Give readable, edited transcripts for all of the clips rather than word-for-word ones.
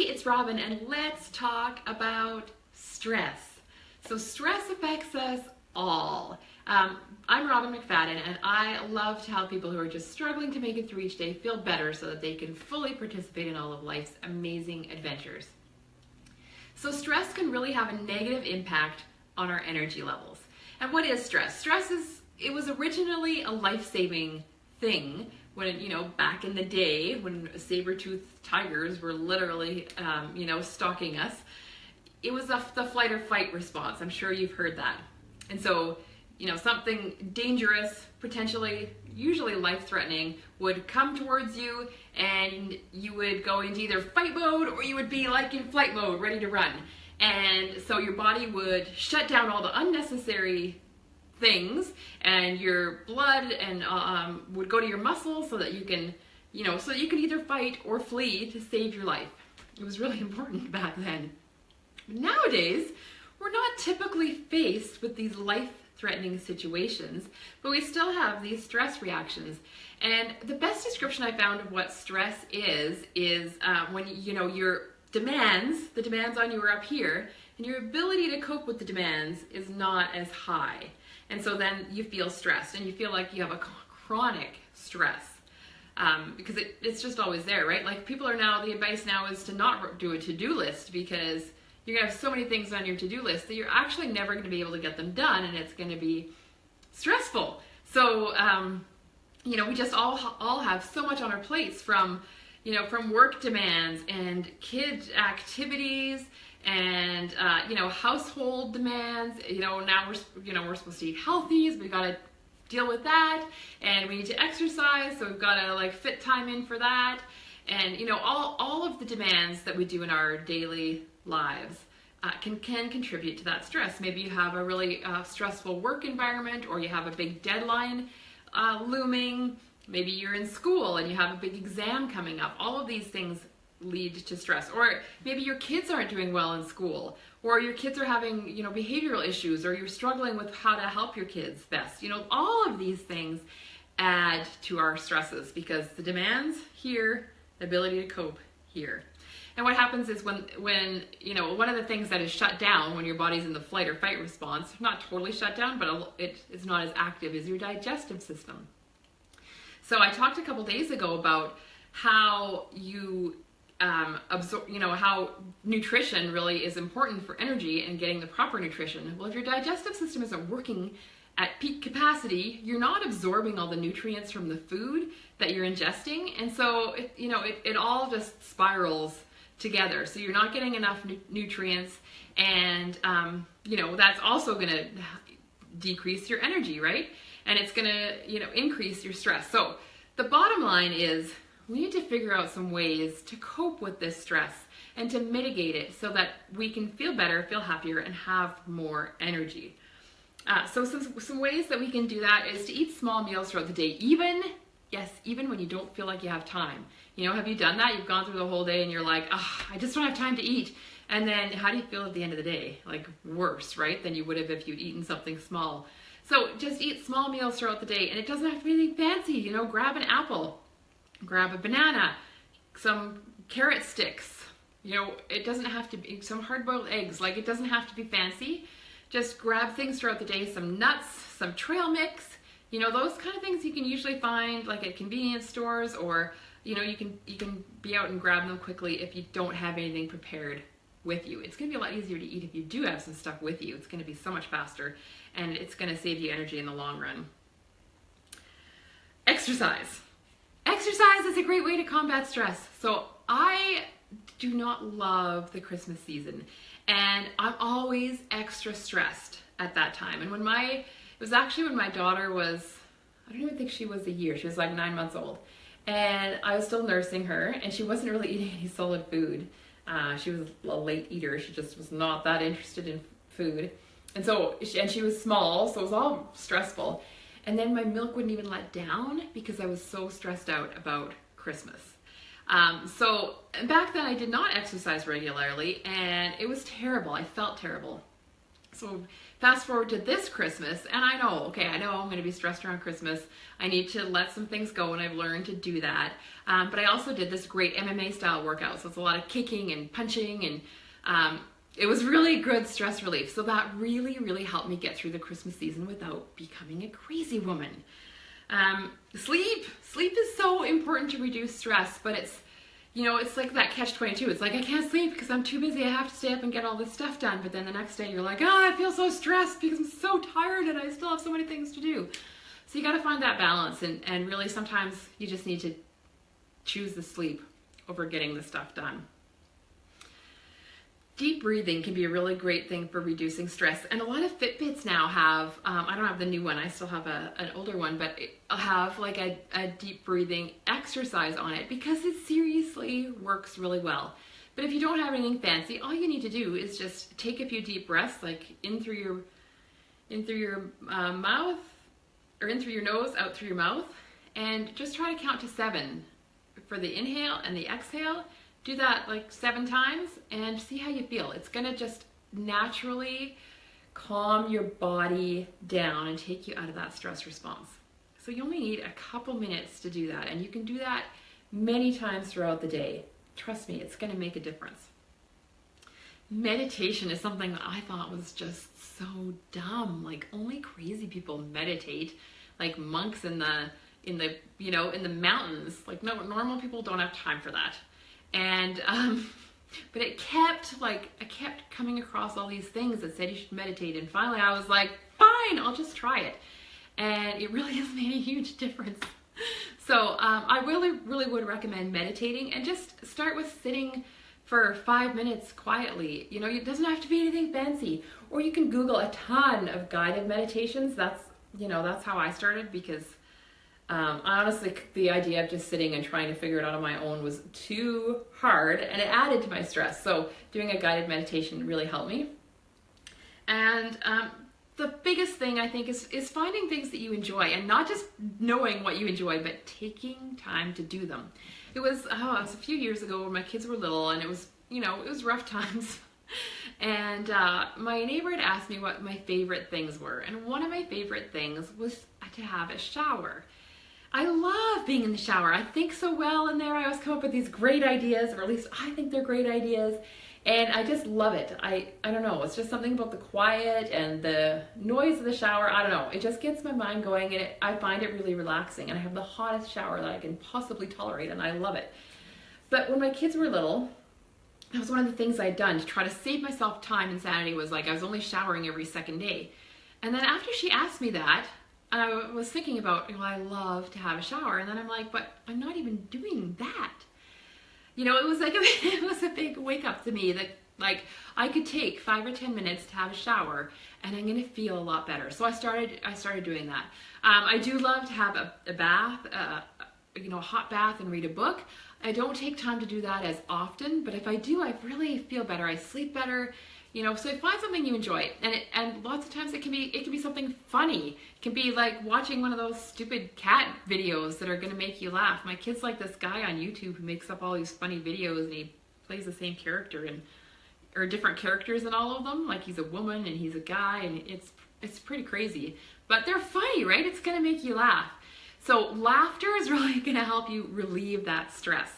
it's Robin, and let's talk about stress. So stress affects us all. I'm Robin McFadden, and I love to help people who are just struggling to make it through each day feel better so that they can fully participate in all of life's amazing adventures. So stress can really have a negative impact on our energy levels. And what is stress? It was originally a life-saving thing when, back in the day when saber-toothed tigers were literally, stalking us. It was the flight or fight response. I'm sure you've heard that. And so, something dangerous, potentially, usually life-threatening, would come towards you and you would go into either fight mode or you would be like in flight mode, ready to run. And so your body would shut down all the unnecessary things, and your blood and would go to your muscles so that you can, either fight or flee to save your life. It was really important back then. But nowadays, we're not typically faced with these life-threatening situations, but we still have these stress reactions. And the best description I found of what stress is when your the demands on you are up here, and your ability to cope with the demands is not as high. And so then you feel stressed and you feel like you have a chronic stress because it's just always there, right? Like the advice now is to not do a to-do list because you're gonna have so many things on your to-do list that you're actually never gonna be able to get them done, and it's gonna be stressful. So, we just all have so much on our plates from work demands and kid activities and household demands. Now we're supposed to eat healthy, so we got to deal with that, and we need to exercise, so we've got to fit time in for that, and all of the demands that we do in our daily lives can contribute to that stress. Maybe you have a really stressful work environment, or you have a big deadline looming. Maybe you're in school and you have a big exam coming up. All of these things lead to stress. Or maybe your kids aren't doing well in school, or your kids are having, behavioral issues, or you're struggling with how to help your kids best. All of these things add to our stresses because the demands here, the ability to cope here. And what happens is when one of the things that is shut down when your body's in the flight or fight response, not totally shut down, but it's not as active, is your digestive system. So I talked a couple days ago about how you absorb, how nutrition really is important for energy and getting the proper nutrition. Well, if your digestive system isn't working at peak capacity, you're not absorbing all the nutrients from the food that you're ingesting, and so it all just spirals together. So you're not getting enough nutrients, and that's also going to decrease your energy, right? And it's going to, increase your stress. So the bottom line is we need to figure out some ways to cope with this stress and to mitigate it so that we can feel better, feel happier, and have more energy. So some ways that we can do that is to eat small meals throughout the day, even when you don't feel like you have time. Have you done that? You've gone through the whole day and you're like, I just don't have time to eat. And then how do you feel at the end of the day? Like worse, right, than you would have if you'd eaten something small. So just eat small meals throughout the day, and it doesn't have to be anything fancy. Grab an apple, grab a banana, some carrot sticks. It doesn't have to be some hard-boiled eggs. It doesn't have to be fancy. Just grab things throughout the day, some nuts, some trail mix. Those kind of things you can usually find at convenience stores, or you can be out and grab them quickly if you don't have anything prepared with you. It's going to be a lot easier to eat if you do have some stuff with you. It's going to be so much faster, and it's going to save you energy in the long run. Exercise. Exercise is a great way to combat stress. So I do not love the Christmas season, and I'm always extra stressed at that time. And it was actually when my daughter was, I don't even think she was a year. She was 9 months old. And I was still nursing her, and she wasn't really eating any solid food. She was a late eater. She just was not that interested in food. And she was small, so it was all stressful. And then my milk wouldn't even let down because I was so stressed out about Christmas. So back then I did not exercise regularly, and it was terrible. I felt terrible. So fast forward to this Christmas, and I know I'm going to be stressed around Christmas. I need to let some things go, and I've learned to do that. But I also did this great MMA style workout, so it's a lot of kicking and punching, and it was really good stress relief. So that really, really helped me get through the Christmas season without becoming a crazy woman. Sleep is so important to reduce stress, but it's like that catch-22. It's like, I can't sleep because I'm too busy. I have to stay up and get all this stuff done. But then the next day you're like, oh, I feel so stressed because I'm so tired and I still have so many things to do. So you got to find that balance, and really sometimes you just need to choose the sleep over getting the stuff done. Deep breathing can be a really great thing for reducing stress, and a lot of Fitbits now have, I don't have the new one, I still have an older one, but I'll have like a deep breathing exercise on it because it seriously works really well. But if you don't have anything fancy, all you need to do is just take a few deep breaths, like in through your mouth, or in through your nose, out through your mouth, and just try to count to 7 for the inhale and the exhale. Do that like 7 times and see how you feel. It's gonna just naturally calm your body down and take you out of that stress response. So you only need a couple minutes to do that, and you can do that many times throughout the day. Trust me, it's gonna make a difference. Meditation is something that I thought was just so dumb. Like, only crazy people meditate, like monks in the mountains. Like, no, normal people don't have time for that. And but I kept coming across all these things that said you should meditate, and finally I was like, fine, I'll just try it, and it really has made a huge difference. So I really would recommend meditating, and just start with sitting for 5 minutes quietly. It doesn't have to be anything fancy, or you can Google a ton of guided meditations. That's how I started, because honestly, the idea of just sitting and trying to figure it out on my own was too hard, and it added to my stress. So doing a guided meditation really helped me. And the biggest thing, I think, is finding things that you enjoy, and not just knowing what you enjoy, but taking time to do them. It was a few years ago when my kids were little, and it was rough times. And my neighbor had asked me what my favorite things were, and one of my favorite things was to have a shower. I love being in the shower. I think so well in there. I always come up with these great ideas, or at least I think they're great ideas, and I just love it. I don't know, it's just something about the quiet and the noise of the shower. I don't know, it just gets my mind going, and I find it really relaxing, and I have the hottest shower that I can possibly tolerate, and I love it. But when my kids were little, that was one of the things I had done to try to save myself time and sanity. Was like, I was only showering every second day. And then after she asked me that, I was thinking about, I love to have a shower, and then I'm like, but I'm not even doing that. It was like it was a big wake up to me that, like, I could take 5 or 10 minutes to have a shower, and I'm gonna feel a lot better. So I started doing that. I do love to have a bath, a hot bath, and read a book. I don't take time to do that as often, but if I do, I really feel better. I sleep better. So find something you enjoy, and lots of times it can be something funny. It can be like watching one of those stupid cat videos that are going to make you laugh. My kids like this guy on YouTube who makes up all these funny videos, and he plays the same character or different characters in all of them. Like, he's a woman and he's a guy, and it's pretty crazy, but they're funny, right? It's going to make you laugh. So laughter is really going to help you relieve that stress.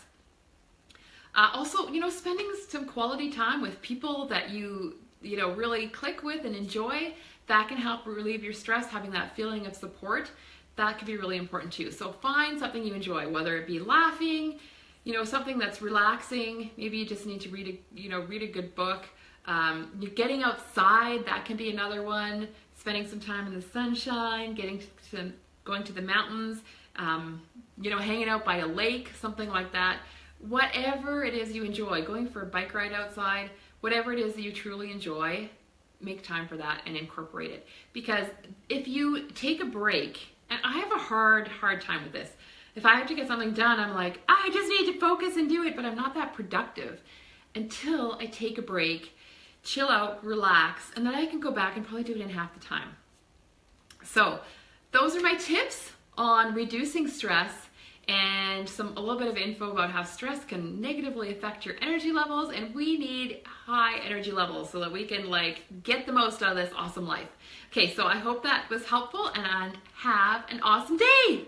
Also, spending some quality time with people that you really click with and enjoy, that can help relieve your stress. Having that feeling of support, that can be really important too. So find something you enjoy, whether it be laughing, something that's relaxing. Maybe you just need to read a good book. You're getting outside, that can be another one. Spending some time in the sunshine, going to the mountains, hanging out by a lake, something like that. Whatever it is you enjoy, going for a bike ride outside, whatever it is that you truly enjoy, make time for that and incorporate it. Because if you take a break, and I have a hard time with this. If I have to get something done, I'm like, I just need to focus and do it, but I'm not that productive until I take a break, chill out, relax, and then I can go back and probably do it in half the time. So those are my tips on reducing stress and a little bit of info about how stress can negatively affect your energy levels, and we need high energy levels so that we can like get the most out of this awesome life. Okay, so I hope that was helpful, and have an awesome day.